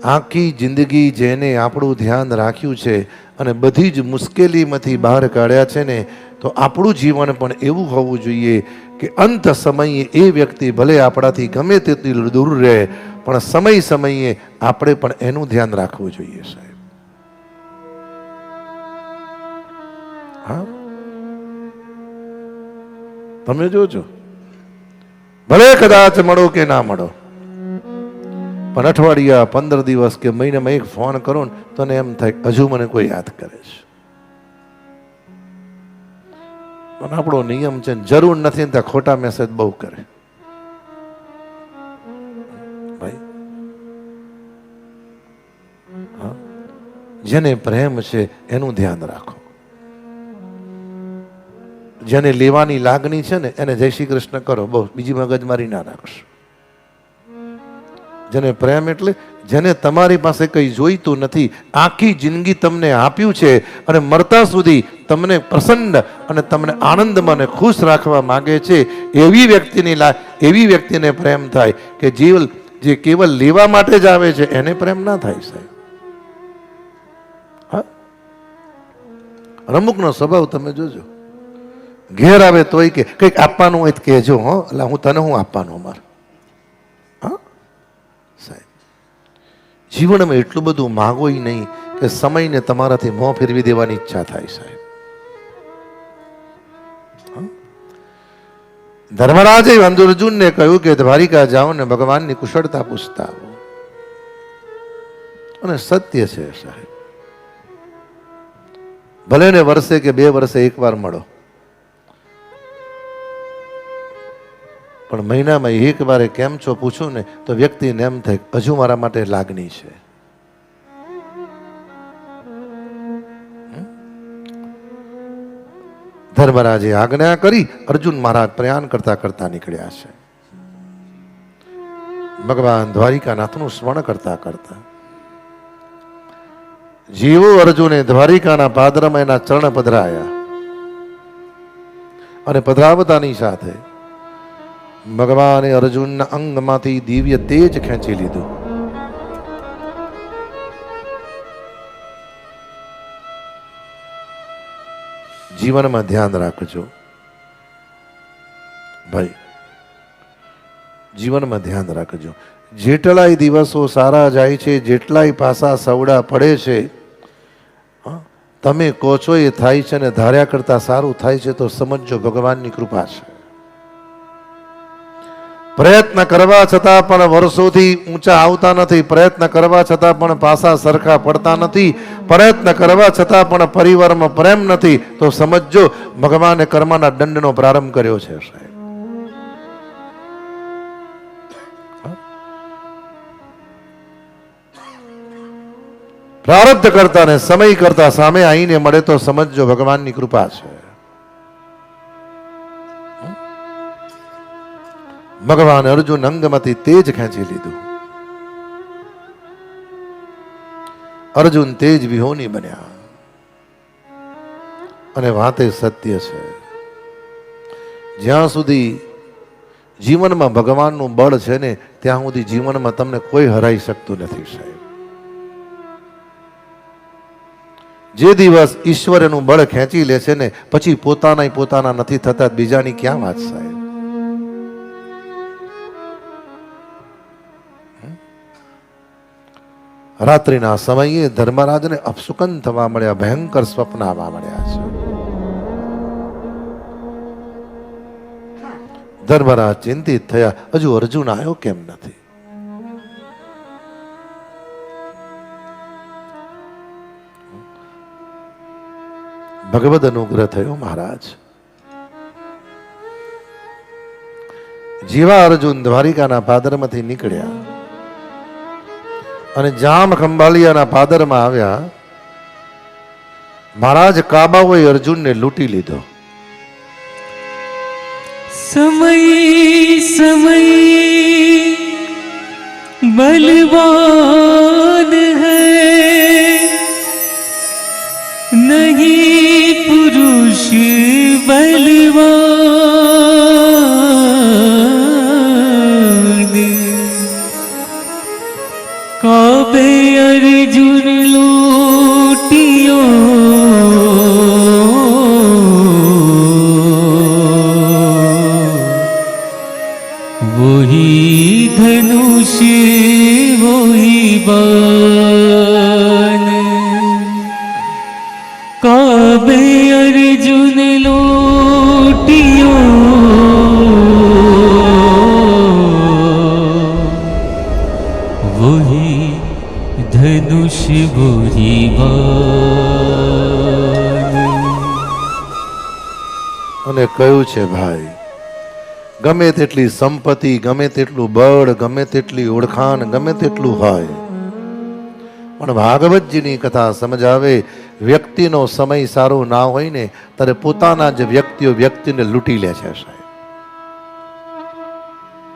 આખી જિંદગી જેને આપણું ધ્યાન રાખ્યું છે અને બધી જ મુશ્કેલીમાંથી બહાર કાઢ્યા છે ને, તો આપણું જીવન પણ એવું હોવું જોઈએ કે અંત સમયે એ વ્યક્તિ ભલે આપણાથી ગમે તેટલી દૂર રહે, પણ સમય સમયે આપણે પણ એનું ધ્યાન રાખવું જોઈએ સાહેબ. હા, તમે જોજો, ભલે કદાચ મળો કે ના મળો, પણ અઠવાડિયા 15 દિવસ કે મહિનામાં એક ફોન કરો ને તો એમ થાય હજુ મને કોઈ યાદ કરે છે. પણ આપણો નિયમ છે, જરૂર નથી ત્યાં ખોટા મેસેજ બહુ કરે ભાઈ. જેને પ્રેમ છે એનું ધ્યાન રાખો. જેને લેવાની લાગણી છે ને એને જય શ્રી કૃષ્ણ કરો, બહુ બીજી મગજમારી ના રાખશો. જેને પ્રેમ એટલે જેને તમારી પાસે કંઈ જોઈતું નથી, આખી જિંદગી તમને આપ્યું છે અને મરતા સુધી તમને પ્રસન્ન અને તમને આનંદમાં અને ખુશ રાખવા માંગે છે, એવી વ્યક્તિને પ્રેમ થાય કે જે કેવલ લેવા માટે જ આવે છે એને પ્રેમ ના થાય સાહેબ. હા, અમુકનો સ્વભાવ તમે જોજો, ઘેર આવે તોય કે કંઈક આપવાનું હોય તો કહેજો, હો એટલે હું તને હું આપવાનું અમારે. જીવનમાં એટલું બધું માગો નહીં કે સમયને તમારાથી મોં ફેરવી દેવાની ઈચ્છા થાય સાહેબ. ધર્મરાજે અર્જુનને કહ્યું કે દ્વારિકા જાઓ ને ભગવાનની કુશળતા પૂછતા આવો. અને સત્ય છે સાહેબ, ભલે ને વર્ષે કે 2 વર્ષે એકવાર મળો, પણ મહિનામાં એક વારે કેમ છો પૂછું ને તો વ્યક્તિને એમ થાય હજુ મારા માટે લાગણી છે. ધર્મરાજે આજ્ઞા કરી, અર્જુન મહારાજ પ્રયાણ કરતા કરતા નીકળ્યા છે. ભગવાન દ્વારિકાનાથનું સ્મરણ કરતા કરતા જેવો અર્જુને દ્વારિકાના પાદરમાં એના ચરણ પધરાયા અને પધરાવતાની સાથે ભગવાને અર્જુનના અંગમાંથી દિવ્ય તેજ ખેંચી લીધું. જીવનમાં ધ્યાન રાખજો ભાઈ, જીવનમાં ધ્યાન રાખજો. જેટલાય દિવસો સારા જાય છે, જેટલાય પાસા સવડા પડે છે, તમે કહો છો એ થાય છે ને ધાર્યા કરતા સારું થાય છે તો સમજો ભગવાનની કૃપા છે. પ્રયત્ન કરવા છતાં પણ વર્ષોથી ઊંચા આવતા નથી, પ્રયત્ન કરવા છતાં પણ પાસા સરખા પડતા નથી, પ્રયત્ન કરવા છતાં પણ પરિવારમાં પ્રેમ નથી, તો સમજો ભગવાને કર્મના દંડનો પ્રારંભ કર્યો છે સાહેબ. પ્રારબ્ધ કરતા ને સમય કરતા સામે આવીને મળે તો સમજો ભગવાનની કૃપા છે. ભગવાન અર્જુન અંગમાંથી તેજ ખેંચી લીધું. અર્જુન તેજ વિહોણી બન્યા અને વાતે સત્ય છે, જ્યાં સુધી જીવનમાં ભગવાનનું બળ છે ને ત્યાં સુધી જીવનમાં તમને કોઈ હરાઈ શકતું નથી સાહેબ. જે દિવસ ઈશ્વર એનું બળ ખેંચી લે છે ને પછી પોતાના નથી થતા, બીજાની ક્યાં વાત સાહેબ. રાત્રિના સમયે ધર્મરાજને અપશુકન થવા મળ્યા, ભયંકર સ્વપ્ન આવવા મળ્યા છે. ધર્મરાજ ચિંતિત થયા, હજુ અર્જુન આવ્યો કેમ નથી. ભગવદ અનુગ્રહ થયો મહારાજ. જેવા અર્જુન દ્વારિકાના પાદરમાંથી નીકળ્યા અને જામ ખંભાલિયાના પાદરમાં આવ્યા, મહારાજ કાબાઓએ અર્જુનને લૂંટી લીધો. સમય બલવાન હૈ, નહીં પુરુષ બલવાન. કાબે अर्जुन लूटियो वही धनुष वही बाण काबे अर्जुन लूटियो वही धनुष वही बाण અને કયું છે ભાઈ, ગમે તેટલી સંપત્તિ, ગમે તેટલું બળ, ગમે તેટલી ઓળખાણ, ગમે તેટલું હોય, પણ ભાગવતજીની કથા સમજાવે વ્યક્તિનો સમય સારો ના હોય ને ત્યારે પોતાના જ વ્યક્તિઓ વ્યક્તિને લૂંટી લે છે સાહેબ.